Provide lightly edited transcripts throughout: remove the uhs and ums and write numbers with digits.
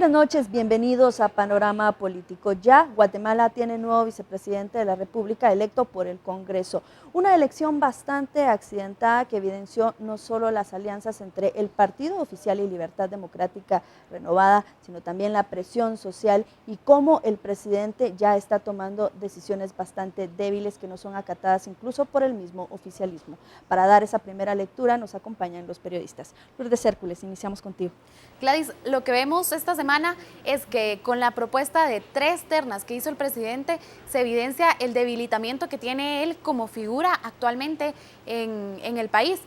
buenas noches, bienvenidos a Panorama Político. Ya Guatemala tiene nuevo vicepresidente de la República electo por el Congreso. Una elección bastante accidentada que evidenció no solo las alianzas entre el Partido Oficial y Libertad Democrática Renovada, sino también la presión social y cómo el presidente ya está tomando decisiones bastante débiles que no son acatadas incluso por el mismo oficialismo. Para dar esa primera lectura nos acompañan los periodistas. Lourdes Hércules, iniciamos contigo. Gladys, lo que vemos esta semana es que con la propuesta de 3 ternas que hizo el presidente se evidencia el debilitamiento que tiene él como figura actualmente en el país.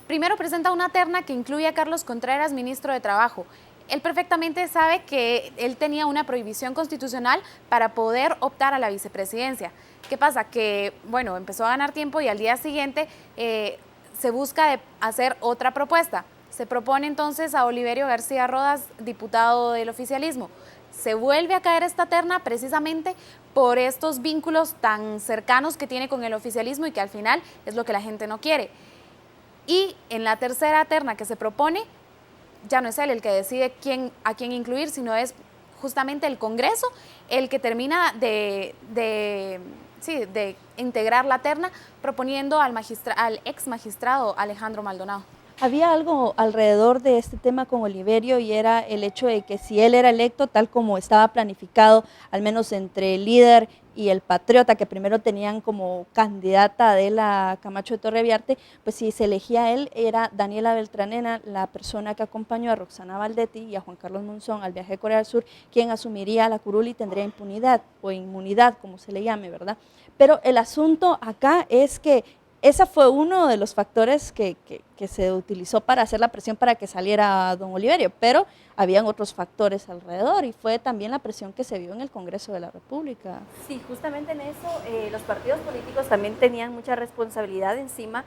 Primero presenta una terna que incluye a Carlos Contreras, ministro de Trabajo. Él perfectamente sabe que él tenía una prohibición constitucional para poder optar a la vicepresidencia. ¿Qué pasa? Que, bueno, empezó a ganar tiempo y al día siguiente se busca hacer otra propuesta. Se propone entonces a Oliverio García Rodas, diputado del oficialismo. Se vuelve a caer esta terna precisamente por estos vínculos tan cercanos que tiene con el oficialismo y que al final es lo que la gente no quiere. Y en la tercera terna que se propone, ya no es él el que decide a quién incluir, sino es justamente el Congreso el que termina de integrar la terna, proponiendo al ex magistrado Alejandro Maldonado. Había algo alrededor de este tema con Oliverio y era el hecho de que si él era electo tal como estaba planificado, al menos entre el líder y el patriota, que primero tenían como candidata a Adela Camacho de Torreviarte, pues si se elegía a él, era Daniela Beltranena, la persona que acompañó a Roxana Valdetti y a Juan Carlos Monzón al viaje a Corea del Sur, quien asumiría la curul y tendría impunidad o inmunidad, como se le llame, ¿verdad? Pero el asunto acá es que ese fue uno de los factores que se utilizó para hacer la presión para que saliera don Oliverio, pero habían otros factores alrededor y fue también la presión que se vio en el Congreso de la República. Sí, justamente en eso los partidos políticos también tenían mucha responsabilidad encima,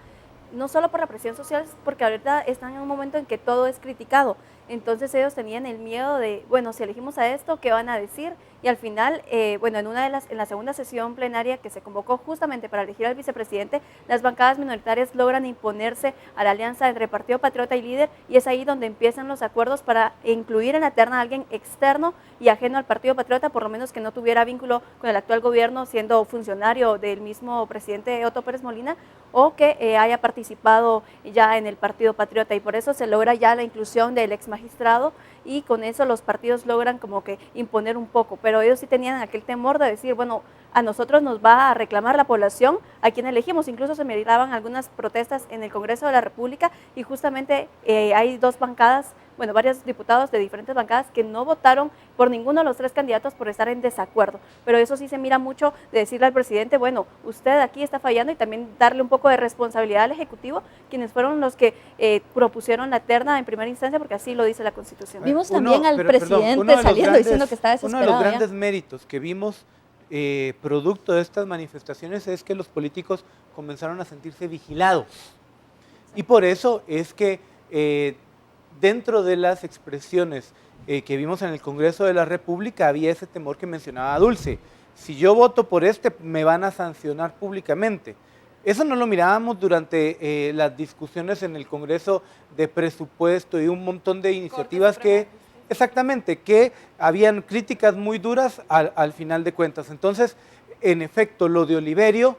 no solo por la presión social, porque ahorita están en un momento en que todo es criticado. Entonces ellos tenían el miedo de, bueno, si elegimos a esto, ¿qué van a decir? Y al final, bueno, en la segunda sesión plenaria que se convocó justamente para elegir al vicepresidente, las bancadas minoritarias logran imponerse a la alianza entre Partido Patriota y Líder, y es ahí donde empiezan los acuerdos para incluir en la terna a alguien externo y ajeno al Partido Patriota, por lo menos que no tuviera vínculo con el actual gobierno, siendo funcionario del mismo presidente Otto Pérez Molina, o que haya participado ya en el Partido Patriota, y por eso se logra ya la inclusión del ex magistrado, y con eso los partidos logran como que imponer un poco, pero ellos sí tenían aquel temor de decir, bueno, a nosotros nos va a reclamar la población a quien elegimos. Incluso se miraban algunas protestas en el Congreso de la República y justamente hay dos bancadas, bueno, varios diputados de diferentes bancadas que no votaron por ninguno de los 3 candidatos por estar en desacuerdo, pero eso sí se mira mucho de decirle al presidente, bueno, usted aquí está fallando, y también darle un poco de responsabilidad al Ejecutivo, quienes fueron los que propusieron la terna en primera instancia, porque así lo dice la Constitución. Vimos también al presidente saliendo diciendo que estaba desesperado. Uno de los grandes méritos que vimos producto de estas manifestaciones es que los políticos comenzaron a sentirse vigilados, y por eso es que dentro de las expresiones que vimos en el Congreso de la República había ese temor que mencionaba Dulce. Si yo voto por este, me van a sancionar públicamente. Eso no lo mirábamos durante las discusiones en el Congreso de Presupuesto y un montón de iniciativas que, exactamente, que habían críticas muy duras al final de cuentas. Entonces, en efecto, lo de Oliverio,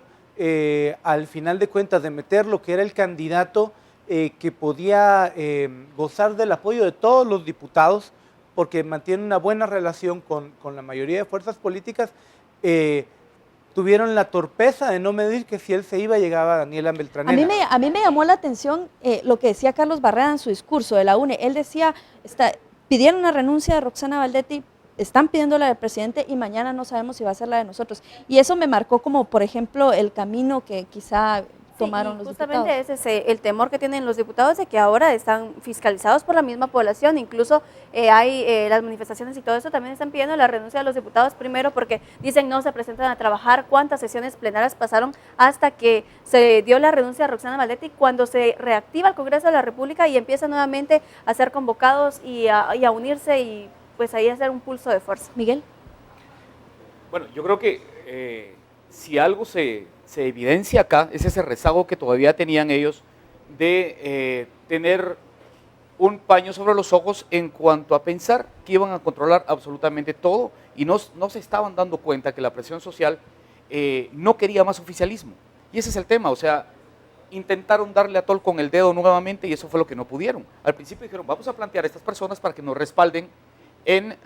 al final de cuentas, de meter lo que era el candidato que podía gozar del apoyo de todos los diputados, porque mantiene una buena relación con la mayoría de fuerzas políticas, tuvieron la torpeza de no medir que si él se iba, llegaba Daniela Beltranena. A mí me llamó la atención lo que decía Carlos Barreda en su discurso de la UNE. Él decía, pidieron una renuncia de Roxana Valdetti, están pidiendo la del presidente y mañana no sabemos si va a ser la de nosotros. Y eso me marcó como, por ejemplo, el camino que quizá tomaron los diputados. Justamente ese es el temor que tienen los diputados, de que ahora están fiscalizados por la misma población. Incluso hay las manifestaciones y todo eso también están pidiendo la renuncia de los diputados, primero porque dicen no se presentan a trabajar. ¿Cuántas sesiones plenarias pasaron hasta que se dio la renuncia a Roxana Valdetti? Cuando se reactiva el Congreso de la República y empieza nuevamente a ser convocados y a unirse, y pues ahí hacer un pulso de fuerza. Miguel. Bueno, yo creo que si algo se evidencia acá es ese rezago que todavía tenían ellos de tener un paño sobre los ojos en cuanto a pensar que iban a controlar absolutamente todo y no se estaban dando cuenta que la presión social no quería más oficialismo. Y ese es el tema, o sea, intentaron darle a tol con el dedo nuevamente y eso fue lo que no pudieron. Al principio dijeron, vamos a plantear a estas personas para que nos respalden en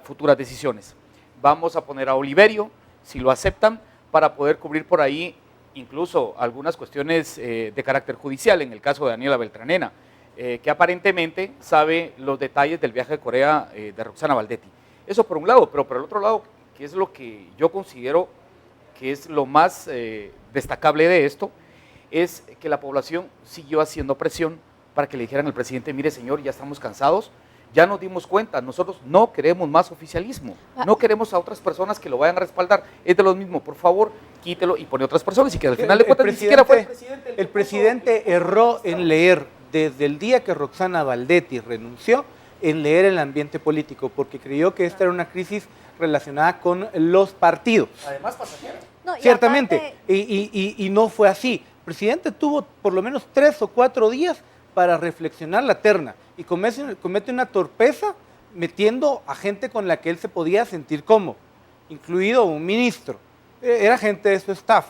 futuras decisiones. Vamos a poner a Oliverio, si lo aceptan, para poder cubrir por ahí incluso algunas cuestiones de carácter judicial, en el caso de Daniela Beltranena, que aparentemente sabe los detalles del viaje a Corea de Roxana Valdetti. Eso por un lado, pero por el otro lado, que es lo que yo considero que es lo más destacable de esto, es que la población siguió haciendo presión para que le dijeran al presidente, mire señor, ya estamos cansados, ya nos dimos cuenta, nosotros no queremos más oficialismo, no queremos a otras personas que lo vayan a respaldar, es de lo mismo, por favor, quítelo y pone otras personas y que al final de cuentas ni siquiera fue el presidente. El presidente erró en leer desde el día que Roxana Valdetti renunció, en leer el ambiente político, porque creyó que esta era una crisis relacionada con los partidos. Además pasajera. No, y Ciertamente, aparte- y no fue así. El presidente tuvo por lo menos 3 o 4 días para reflexionar la terna y comete una torpeza metiendo a gente con la que él se podía sentir cómodo, incluido un ministro. Era gente de su staff.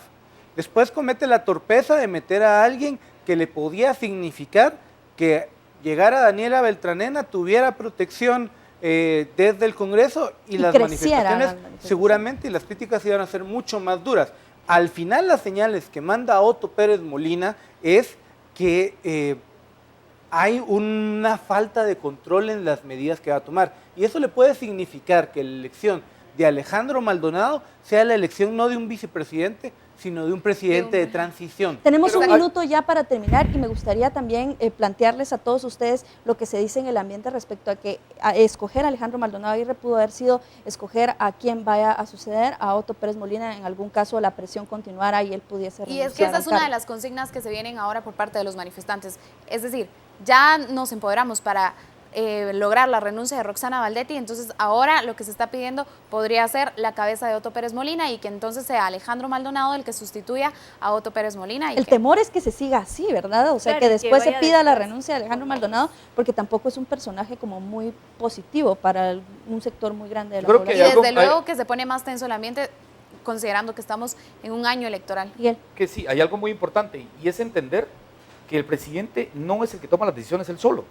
Después comete la torpeza de meter a alguien que le podía significar que llegara Daniela Beltranena, tuviera protección desde el Congreso y las manifestaciones seguramente y las críticas iban a ser mucho más duras. Al final las señales que manda Otto Pérez Molina es que hay una falta de control en las medidas que va a tomar y eso le puede significar que la elección de Alejandro Maldonado sea la elección no de un vicepresidente, sino de un presidente de transición. Tenemos un minuto ya para terminar y me gustaría también plantearles a todos ustedes lo que se dice en el ambiente respecto a que escoger a Alejandro Maldonado Aguirre pudo haber sido escoger a quien vaya a suceder a Otto Pérez Molina, en algún caso la presión continuara y él pudiese renunciar. Y es que esa al es una de cargo. las consignas que se vienen ahora por parte de los manifestantes. Es decir, ya nos empoderamos para lograr la renuncia de Roxana Valdetti, entonces ahora lo que se está pidiendo podría ser la cabeza de Otto Pérez Molina y que entonces sea Alejandro Maldonado el que sustituya a Otto Pérez Molina. Y El temor es que se siga así, ¿verdad? O sea, Claro, que que después se vaya pida la después. renuncia de Alejandro Maldonado, porque tampoco es un personaje como muy positivo para un sector muy grande de la Yo creo que y población. desde luego que se pone más tenso el ambiente considerando que estamos en un año electoral. Miguel. Que sí, hay algo muy importante y es entender que el presidente no es el que toma las decisiones él solo.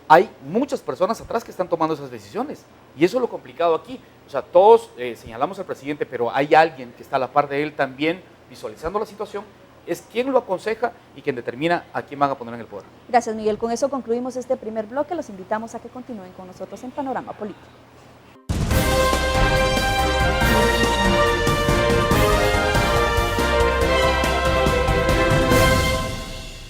Hay muchas personas atrás que están tomando esas decisiones y eso es lo complicado aquí. O sea, todos señalamos al presidente, pero hay alguien que está a la par de él también visualizando la situación, es quien lo aconseja y quien determina a quién van a poner en el poder. Gracias, Miguel. Con eso concluimos este primer bloque. Los invitamos a que continúen con nosotros en Panorama Político.